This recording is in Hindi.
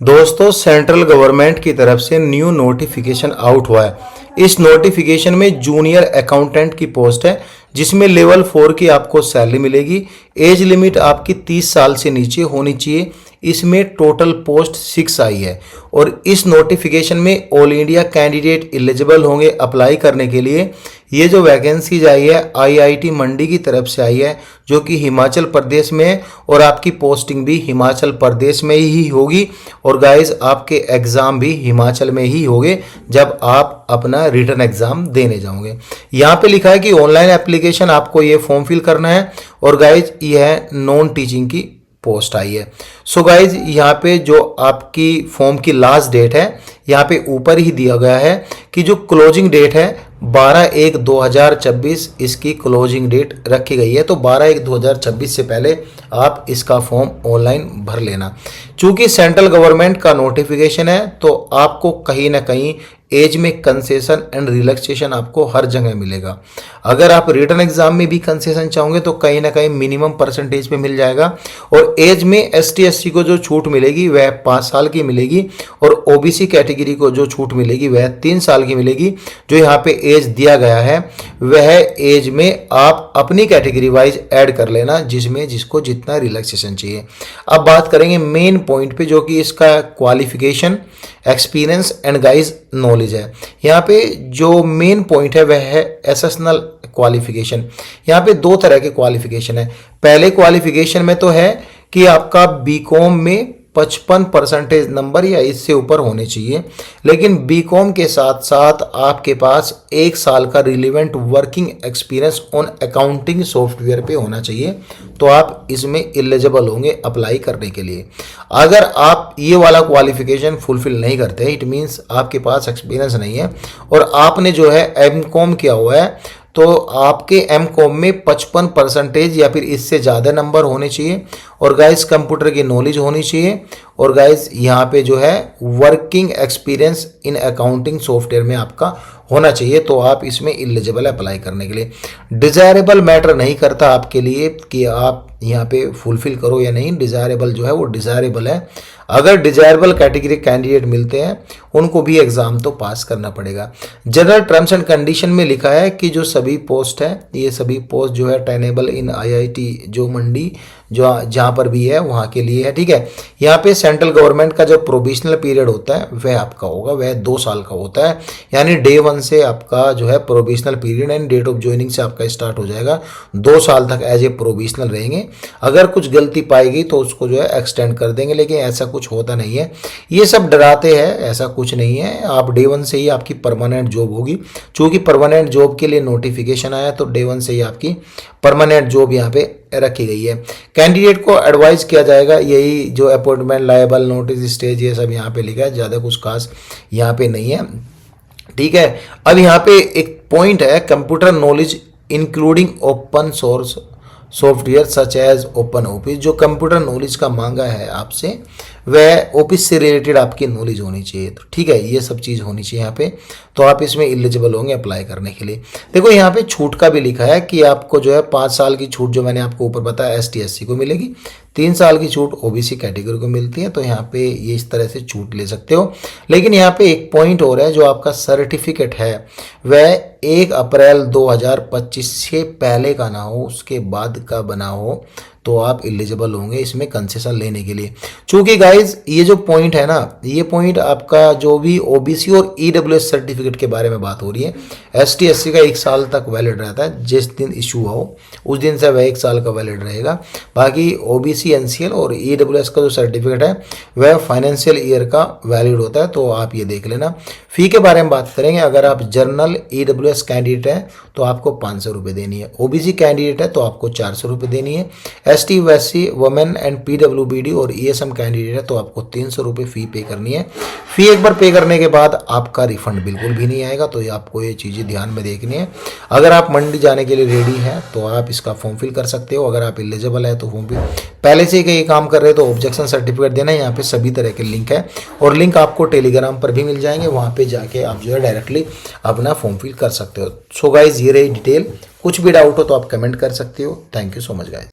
दोस्तों सेंट्रल गवर्नमेंट की तरफ से न्यू नोटिफिकेशन आउट हुआ है। इस नोटिफिकेशन में जूनियर अकाउंटेंट की पोस्ट है जिसमें लेवल 4 की आपको सैलरी मिलेगी। एज लिमिट आपकी 30 साल से नीचे होनी चाहिए। इसमें टोटल पोस्ट 6 आई है और इस नोटिफिकेशन में ऑल इंडिया कैंडिडेट एलिजिबल होंगे अप्लाई करने के लिए। ये जो वैकेंसीज आई है आईआईटी मंडी की तरफ से आई है जो कि हिमाचल प्रदेश में है और आपकी पोस्टिंग भी हिमाचल प्रदेश में ही होगी और गाइस आपके एग्ज़ाम भी हिमाचल में ही होंगे जब आप अपना रिटर्न एग्ज़ाम देने जाओगे। यहाँ पे लिखा है कि ऑनलाइन एप्लीकेशन आपको ये फॉर्म फिल करना है और गाइज ये है नॉन टीचिंग की पोस्ट आई है। सो गाइज यहाँ पे जो आपकी फॉर्म की लास्ट डेट है यहाँ पे ऊपर ही दिया गया है कि जो क्लोजिंग डेट है 12/1/2026 इसकी क्लोजिंग डेट रखी गई है। तो 12/1/2026 से पहले आप इसका फॉर्म ऑनलाइन भर लेना। चूंकि सेंट्रल गवर्नमेंट का नोटिफिकेशन है तो आपको कहीं ना कहीं एज में कंसेशन एंड रिलैक्सेशन आपको हर जगह मिलेगा। अगर आप रिटर्न एग्जाम में भी कंसेशन चाहोगे तो कहीं ना कहीं मिनिमम परसेंटेज पे मिल जाएगा और एज में एसटी एससी को जो छूट मिलेगी वह 5 साल की मिलेगी और ओबीसी कैटेगरी को जो छूट मिलेगी वह 3 साल की मिलेगी। जो यहाँ पे एज दिया गया है वह एज में आप अपनी कैटेगरी वाइज ऐड कर लेना जिसमें जिसको जितना रिलैक्सेशन चाहिए। अब बात करेंगे मेन पॉइंट पे जो कि इसका qualification experience and guys knowledge है। यहाँ पे जो मेन पॉइंट है वह है एसेशनल क्वालिफिकेशन। यहाँ पे 2 तरह के क्वालिफिकेशन है। पहले क्वालिफिकेशन में तो है कि आपका बीकॉम में 55% नंबर या इससे ऊपर होने चाहिए, लेकिन बीकॉम के साथ साथ आपके पास 1 साल का relevant working experience on accounting software पे होना चाहिए तो आप इसमें एलिजिबल होंगे अप्लाई करने के लिए। अगर आप ये वाला क्वालिफिकेशन फुलफिल नहीं करते इट मीन्स आपके पास एक्सपीरियंस नहीं है और आपने जो है एमकॉम किया हुआ है तो आपके एमकॉम में 55% या फिर इससे ज़्यादा नंबर होने चाहिए और गाइस कंप्यूटर की नॉलेज होनी चाहिए और गाइस यहाँ पे जो है working experience in accounting software में आपका होना चाहिए तो आप इसमें एलिजिबल अप्लाई करने के लिए। डिज़ायरेबल मैटर नहीं करता आपके लिए कि आप यहाँ पे फुलफिल करो या नहीं। डिज़ायरेबल जो है वो डिज़ायरेबल है। अगर डिज़ायरेबल कैटेगरी कैंडिडेट मिलते हैं उनको भी एग्ज़ाम तो पास करना पड़ेगा। जनरल टर्म्स एंड कंडीशन में लिखा है कि जो सभी पोस्ट है ये सभी पोस्ट जो है टेनेबल इन आईआईटी जो मंडी जो जहाँ पर भी है वहाँ के लिए है। ठीक है, यहाँ पे सेंट्रल गवर्नमेंट का जो प्रोविजनल पीरियड होता है वह आपका होगा वह 2 साल का होता है। यानी डे 1 से आपका जो है provisional period end date of joining से आपका स्टार्ट हो जाएगा। 2 साल तक एज ए प्रोविजनल रहेंगे। अगर कुछ गलती पाएगी तो उसको जो है एक्सटेंड कर देंगे, लेकिन ऐसा कुछ होता नहीं है। ये सब डराते हैं, ऐसा कुछ नहीं है। आप डे 1 से ही आपकी परमानेंट जॉब होगी। चूँकि परमानेंट जॉब के लिए नोटिफिकेशन आया तो डे 1 से ही आपकी परमानेंट जॉब यहाँ पे रखी गई है। कैंडिडेट को एडवाइस किया जाएगा यही जो अपॉइंटमेंट लायबल नोटिस स्टेज ये सब यहाँ पे लिखा है, ज़्यादा कुछ खास यहाँ पे नहीं है। ठीक है, अब यहाँ पे एक पॉइंट है computer knowledge including open source software such as open office. जो कंप्यूटर नॉलेज का मांगा है आपसे वह ऑफिस से रिलेटेड आपकी नॉलेज होनी चाहिए। तो ठीक है, ये सब चीज़ होनी चाहिए यहाँ पे तो आप इसमें एलिजिबल होंगे अप्लाई करने के लिए। देखो यहाँ पे छूट का भी लिखा है कि आपको जो है 5 साल की छूट जो मैंने आपको ऊपर बताया एसटी एससी को मिलेगी, 3 साल की छूट ओबीसी कैटेगरी को मिलती है। तो यहाँ पे ये इस तरह से छूट ले सकते हो। लेकिन यहाँ पे एक पॉइंट और है, जो आपका सर्टिफिकेट है वह 1 अप्रैल 2025 से पहले का ना हो, उसके बाद का बना हो तो आप एलिजिबल होंगे इसमें कंसेशन लेने के लिए। चूँकि गाइज ये जो पॉइंट है ना, ये पॉइंट आपका जो भी ओबीसी और ईडब्ल्यूएस सर्टिफिकेट के बारे में बात हो रही है। एसटी एससी का 1 साल तक वैलिड रहता है, जिस दिन इशू हो उस दिन से वह 1 साल का वैलिड रहेगा। बाकी ओबीसी एनसीएल और ईडब्ल्यूएस का जो सर्टिफिकेट है वह फाइनेंशियल ईयर का वैलिड होता है तो आप ये देख लेना। फ़ी के बारे में बात करेंगे, अगर आप जर्नल ईडब्ल्यूएस कैंडिडेट हैं तो आपको 500 रुपये देनी है। ओबीसी कैंडिडेट है तो आपको 400 रुपये देनी है। एसटी वैसी वुमेन एंड पीडब्ल्यूबीडी और ईएसएम कैंडिडेट है तो आपको 300 रुपये फ़ी पे करनी है। फ़ी एक बार पे करने के बाद आपका रिफंड बिल्कुल भी नहीं आएगा, तो आपको ये चीज़ें ध्यान में देखनी है। अगर आप मंडी जाने के लिए रेडी हैं तो आप इसका फॉर्म फिल कर सकते हो। अगर आप एलिजिबल है तो फॉर्म फिल पहले से ही कहीं काम कर रहे हो तो ऑब्जेक्शन सर्टिफिकेट देना है। यहाँ पे सभी तरह के लिंक है और लिंक आपको टेलीग्राम पर भी मिल जाएंगे, वहाँ पे जाके आप जो है डायरेक्टली अपना फॉर्म फिल कर सकते हो। सो गाइज ये रही डिटेल। कुछ भी डाउट हो तो आप कमेंट कर सकते हो। Thank you so much guys.